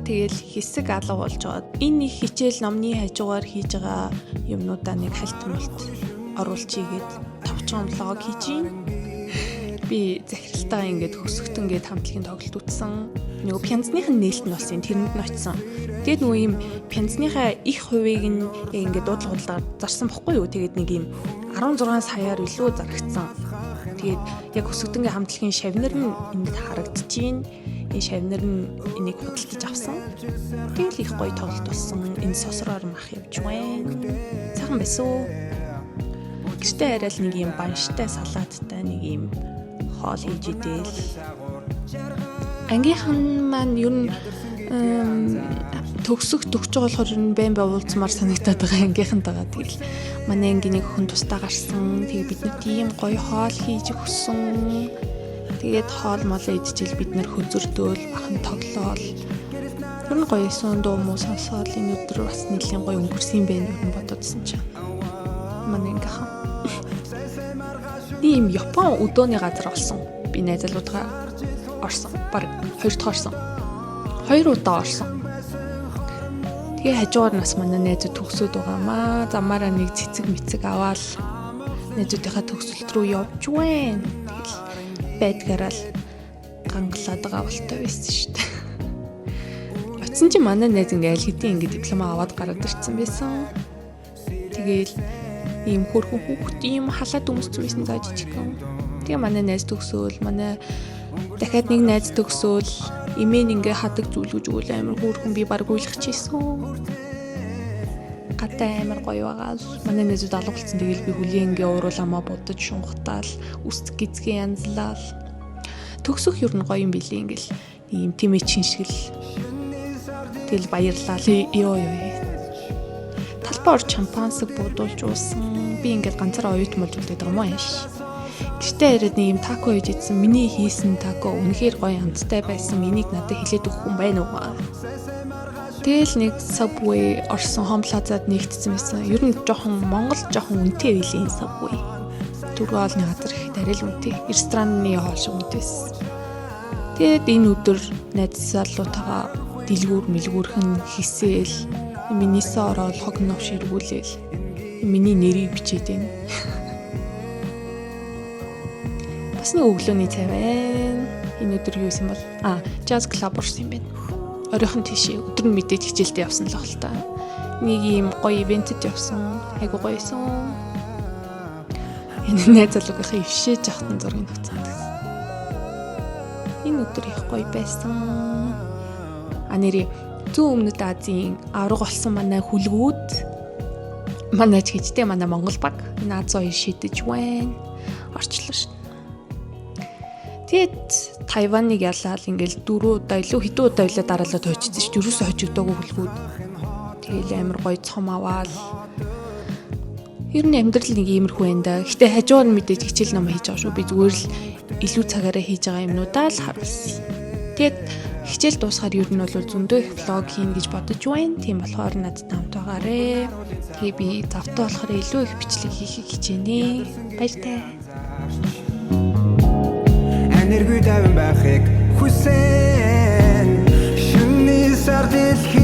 Тэгэл хэсэг алга болж байгаа. Энэ их хичээл номны хажуугаар хийж байгаа юмнуудаа нэг хальтмалт оруулж игээд товчхон влог хийж юм. Би захиралтайгаа ингээд хөсгөлт ингээд хамтлагийн тоглолт үзсэн. Нөгөө пянзных нь нээлт нь болсон тэрэнд нь очсон. Тэгээд нөгөө юм пянзныхаа их хувийг нь ингээд дуудлага зарсан бохгүй юу? Тэгээд нэг юм 16 саяар илүү зарагдсан. Тэгээд яг хөсгөлтөнгийн хамтлагийн шавнар нь энд харагдчихээн. Энэ шавнар нь энийг худалдаж авсан. Тэгэл их гоё тоглолт болсон. Энэ сосроор мах явж байна. Сайхан байсан уу? Гэртээ арай л нэг юм банштай салааттай нэг юм хоол хийж идэл. Ангийнхан маань ер нь төгсөх төгсөж байгаа болохоор ер нь байн уулзмаар санагдаад байгаа ангийнхантайгаа. Тэгэл манай ангийн нэг хүн тусдаа гарсан. Тэгээ бид нэг тийм гоё хоол хийж өгсөн. Тэгээд хоол молоо идчихэл бид нэр хөзөрдөөл бахан тоглоол. Ер нь гоё сон дуу муу сонсоол энэ өдөр бас нэлийн гоё өнгөрсөн байх юм бододсон чинь. Манай ангийнхан ийм Япон өдөөний газар олсон. Би найзлуудгаа орсон. Бараг 2 дахь орсон. 2 удаа орсон. Тэгээ хажуугаар нас манай найзууд төгсөөд байгаамаа. Замаараа нэг цэцэг мэцэг аваад найзуудынхаа төгсөлт рүү явж байна. Тэгэл байдгаараа л гангалаад байгаа болтой байсан шүү дээ. Очсон чи манай найз ингээ аль хэдийн ингээ диплома аваад гараад ирсэн байсан. Тэгээл ийм хөрхөн хүүхд ийм халаад өмссөн байсан заа жижигхэн. Тэгээ манай найз төгсөөл манай дахиад нэг найз төгсөөл имэн ингээ хадаг зүйлгэж өгөөл амар хөрхөн би баг уйлахчихсэн. Гадаа амар гоё байгаа л манай найзууд алга болсон. Тэгээл би хүлээ ингээ уурууламаа бодож шунгатаал үсэг гизгэн янзлал. Төгсөх юу н гоё юм билээ ингээл ийм тимэчин шиг л. Тэгэл баярлаа ёо. Талбаар шампансаг буудуулж уусан. Би ингээд ганцаараа оюут молжуулдаг юм уу яаш. Гэртээ ирээд нэг юм тако хийж идсэн. Миний хийсэн тако үнэхээр гоё амттай байсан. Энийг надад хэлээд өгөх хүн байна уу? Тэгэл нэг Subway орсон Home Plaza-д нэгтсэн байсан. Ер нь жоохон Монгол жоохон үнэтэй байлийн Subway. Түрүү олны газар ихэд арай л үнэтэй. Рестораны хоол шиг үнэтэйсэн. Тэгээд энэ өдөр найз залуутайгаа дэлгүүр мэлгүүрхэн хийсэл минийсээ ороод хог новш эргүүлээл миний нэрийг бичээд байна. Бас нэг өглөөний цай байна. Энэ өдөр юу юм бол Jazz Club орсон юм байна. Оройхон тийшээ өдөр нь мэдээд хичээлдээ явсан л хэл та. Нэг юм гоё ивентэд явсан. Айгу гоёсон. Энэ найз залуугийнхаа ившээж явахтан зургийг нөцсөн. Энэ өдөр их гоё байсан. Нэрээ зүүн өмнөд Азийн авраг болсон манай хүлгүүд манай ч гэжтэй манай Монгол баг энэ Аз хоёр шидэж байна. Орчлоо шүү. Тэгэд Тайваныг ялаал ингээл 4 удаа илүү хэдэн удаа илээ дараалаад хожижсэн шүү. Юусоо хожигдоогүй хүлгүүд. Тэгэл амар гоё цом аваал. Ер нь амьдрал нэг иймэрхүү байна да. Гэтэ хажуугаар нь мэдээж хичээл ном хийж байгаа шүү. Би зүгээр л илүү цагаараа хийж байгаа юмнуудаа л харуулсан. Тэгэд хичээл дуусахаар ер нь бол зөндөө их влог хийн гэж бодож байна. Тийм болохоор надад хамт байгаарэ. Тэгээ би завтаа болохоор илүү их бичлэг хийхийг хичээнэ. Баяртай. Энерги тавин байхыг хүсэн. Шүний сар дэлхий